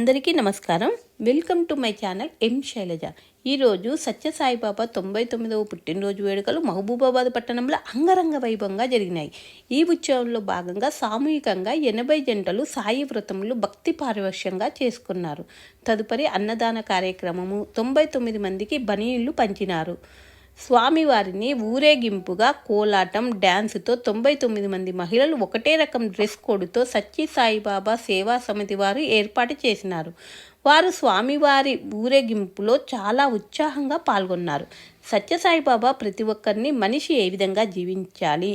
అందరికీ నమస్కారం. Welcome to my channel M Shailaja. ఈరోజు సత్యసాయిబాబా 99వ పుట్టినరోజు వేడుకలు మహబూబాబాద్ పట్టణంలో అంగరంగ వైభవంగా జరిగినాయి. ఈ ఉత్సవంలో భాగంగా సామూహికంగా 80 జంటలు సాయి వ్రతములు భక్తి పారవశ్యంగా చేసుకున్నారు. తదుపరి అన్నదాన కార్యక్రమము 99 మందికి బనీళ్లు పంచినారు. స్వామివారిని ఊరేగింపుగా కోలాటం డ్యాన్సుతో 99 మంది మహిళలు ఒకటే రకం డ్రెస్ కోడ్తో సత్యసాయిబాబా సేవా సమితి వారు ఏర్పాటు చేసినారు. వారు స్వామివారి ఊరేగింపులో చాలా ఉత్సాహంగా పాల్గొన్నారు. సత్యసాయిబాబా ప్రతి ఒక్కరిని మనిషి ఏ విధంగా జీవించాలి,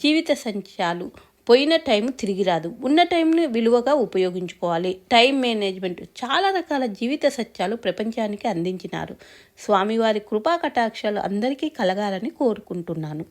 జీవిత సంచాలు పోయిన టైం తిరిగి రాదు, ఉన్న టైంని విలువగా ఉపయోగించుకోవాలి, టైం మేనేజ్మెంట్, చాలా రకాల జీవిత సత్యాలు ప్రపంచానికి అందించినారు. స్వామివారి కృపా కటాక్షాలు అందరికీ కలగాలని కోరుకుంటున్నాను.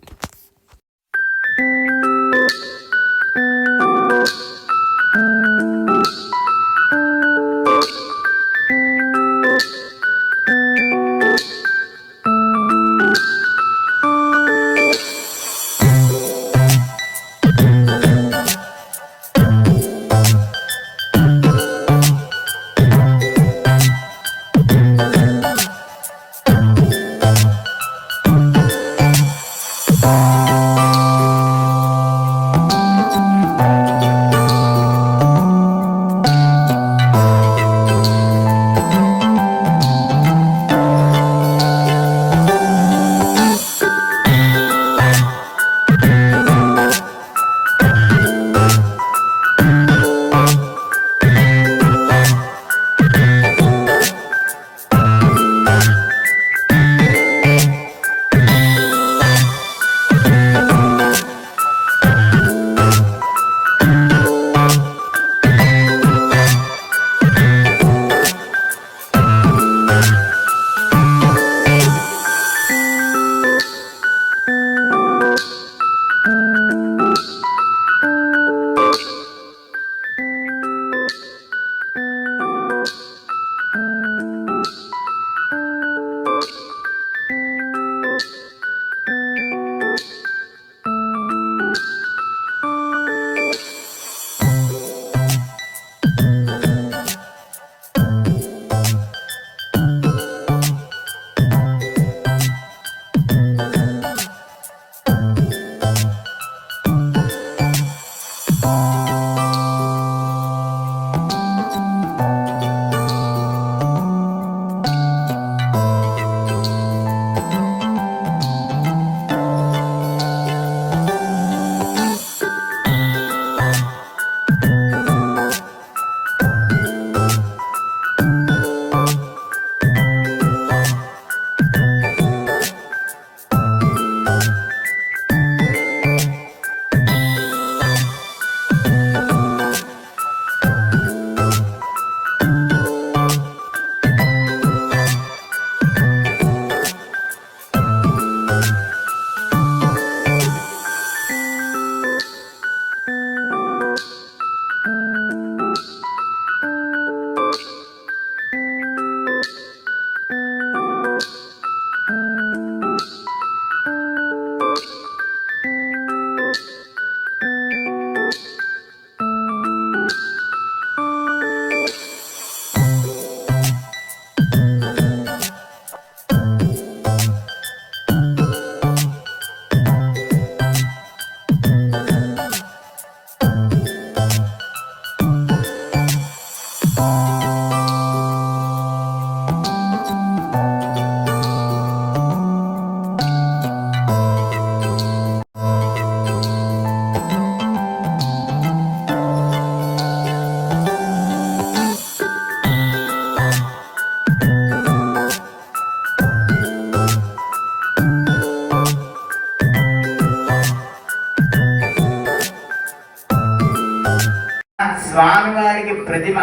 స్వామివారికి ప్రతిమ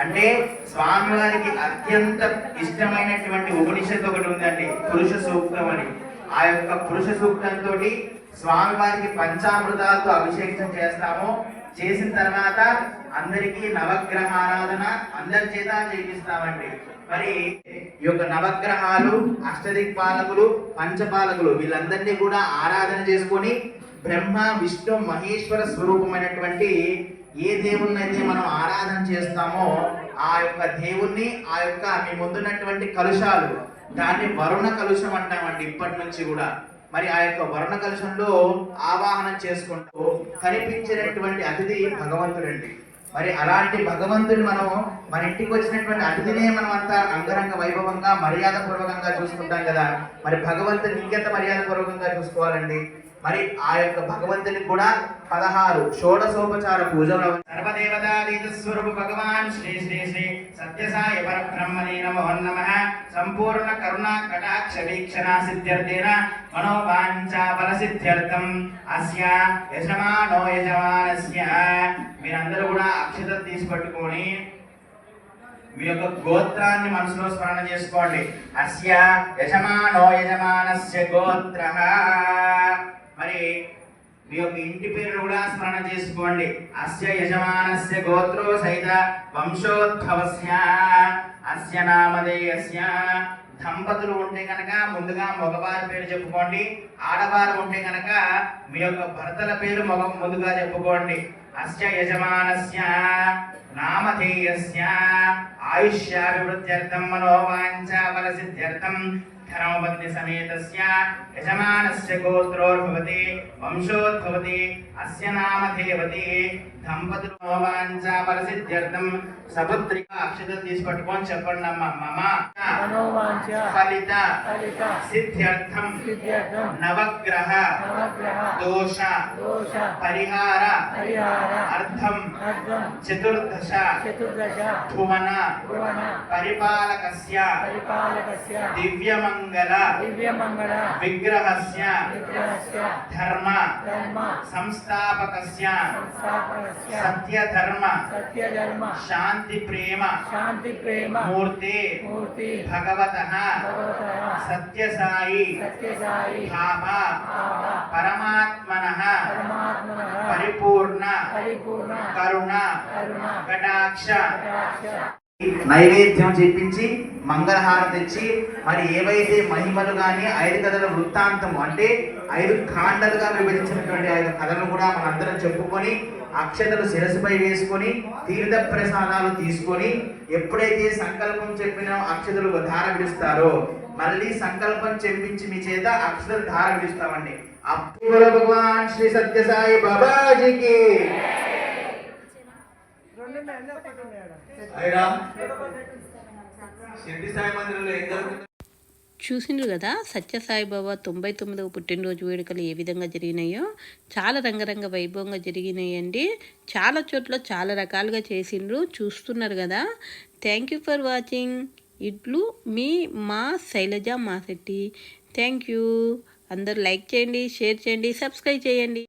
అంటే స్వామివారికి అత్యంత ఇష్టమైనటువంటి ఉపనిషత్తు ఒకటి ఉందండి, పురుష సూక్తం అని. ఆ యొక్క పురుష సూక్తంతో స్వామివారికి పంచామృతాలతో అభిషేకం చేస్తాము. చేసిన తర్వాత అందరికీ నవగ్రహ ఆరాధన అందరి చేత చేపిస్తామండి. మరి ఈ యొక్క నవగ్రహాలు, అష్టదిక్పాలకులు, పంచపాలకులు వీళ్ళందరినీ కూడా ఆరాధన చేసుకొని బ్రహ్మ విష్ణు మహేశ్వర స్వరూపమైనటువంటి ఏ దేవుణ్ణైతే మనం ఆరాధన చేస్తామో ఆ యొక్క దేవుణ్ణి ఆ యొక్క మీ ముందున్నటువంటి కలుషాలు దాన్ని వరుణ కలుషం అంటామండి ఇప్పటి నుంచి కూడా. మరి ఆ యొక్క వరుణ కలుషంలో ఆవాహనం చేసుకుంటూ కనిపించినటువంటి అతిథి భగవంతుడండి. మరి అలాంటి భగవంతుని మనం మన ఇంటికి వచ్చినటువంటి అతిథినే మనం అంతా అంగరంగ వైభవంగా మర్యాద పూర్వకంగా చూసుకుంటాం కదా. మరి భగవంతుని ఇంకెంత మర్యాద పూర్వకంగా చూసుకోవాలండి. మరి ఆ యొక్క భగవంతుని కూడా 16 షోడశోపచార పూజలు. సర్వదేవతాతీత స్వరూప భగవాన్ శ్రీ శ్రీ శ్రీ సత్యసాయి పరబ్రహ్మణే నమో నమః. సంపూర్ణ కరుణా కటాక్ష వీక్షణా సిద్ధ్యర్థేన మనోవాంఛా ఫల సిద్ధ్యర్థం అస్య యజమానో యజమానస్య. మీరందరూ కూడా అక్షతలు తీసి పట్టుకొని మీ యొక్క గోత్రాన్ని మనసులో స్మరణ చేసుకోండి. అస్య యజమానో యజమానస్య గోత్రః. మరి మీ యొక్క ఇంటి పేరు కూడా స్మరణ చేసుకోండి. అస్య యజమానస్య గోత్రో సహిత వంశోద్భవస్య అస్య నామధేయస్య. దంపతులు ఉంటే కనుక ముందుగా మగవారి పేరు చెప్పుకోండి. ఆడవారు ఉంటే కనుక మీ యొక్క భర్తల పేరు ముందుగా చెప్పుకోండి. అస్య యజమానస్య నామధేయస్య ఆయుష్యాభివృద్ధ్యర్థం మనోవాంఛా ఫల సిద్ధ్యర్థం ధర్మపత్ని సమేతస్య యజమానస్య గోత్రోద్భవతి వంశోద్భవతి అస్య నామధేయవతి. దంపతులు మనోవాంఛా ఫల సిద్ధ్యర్థం సపుత్రిక అక్షతలు తీసి పట్టుకొని చెప్పండి అమ్మ. మమ ఫలిత సిద్ధ్యర్థం నవగ్రహ దోష పరిహార అర్థం చతుర్దశ భువన పరిపాలకస్య దివ్యమంగళ విగ్రహస్య ధర్మ సంస్థాపకస్య సత్యధర్మ శాంతి ప్రేమ మూర్తి భగవతః సత్యసాయి భావ పరమాత్మనః పరిపూర్ణ కరుణ కటాక్ష. నైవేద్యం చేపించి మంగళహారం తెచ్చి మరి ఏవైతే మహిమలు కానీ 5 కథల వృత్తాంతము అంటే 5 ఖాండాలుగా విభజించినటువంటి 5 కథలు కూడా మనందరం చెప్పుకొని అక్షతలు శిరస్సుపై వేసుకొని తీర్థ ప్రసాదాలు తీసుకొని ఎప్పుడైతే సంకల్పం చెప్పిన అక్షతలు ధార విడుస్తారో మళ్ళీ సంకల్పం చెప్పించి మీ చేత అక్షతలు ధార విడుస్తామండి. అప్పుడు భగవాన్ శ్రీ సత్యసాయి బాబాజీకి చూసిండ్రు కదా సత్యసాయిబాబా 99వ పుట్టినరోజు వేడుకలు ఏ విధంగా జరిగినాయో. చాలా రంగరంగ వైభవంగా జరిగినాయండి. చాలా చోట్ల చాలా రకాలుగా చేసిండ్రు, చూస్తున్నారు కదా. Thank you for watching. ఇట్లు మా శైలజ మాసెట్టి. Thank you. అందరూ లైక్ చేయండి, షేర్ చేయండి, సబ్స్క్రైబ్ చేయండి.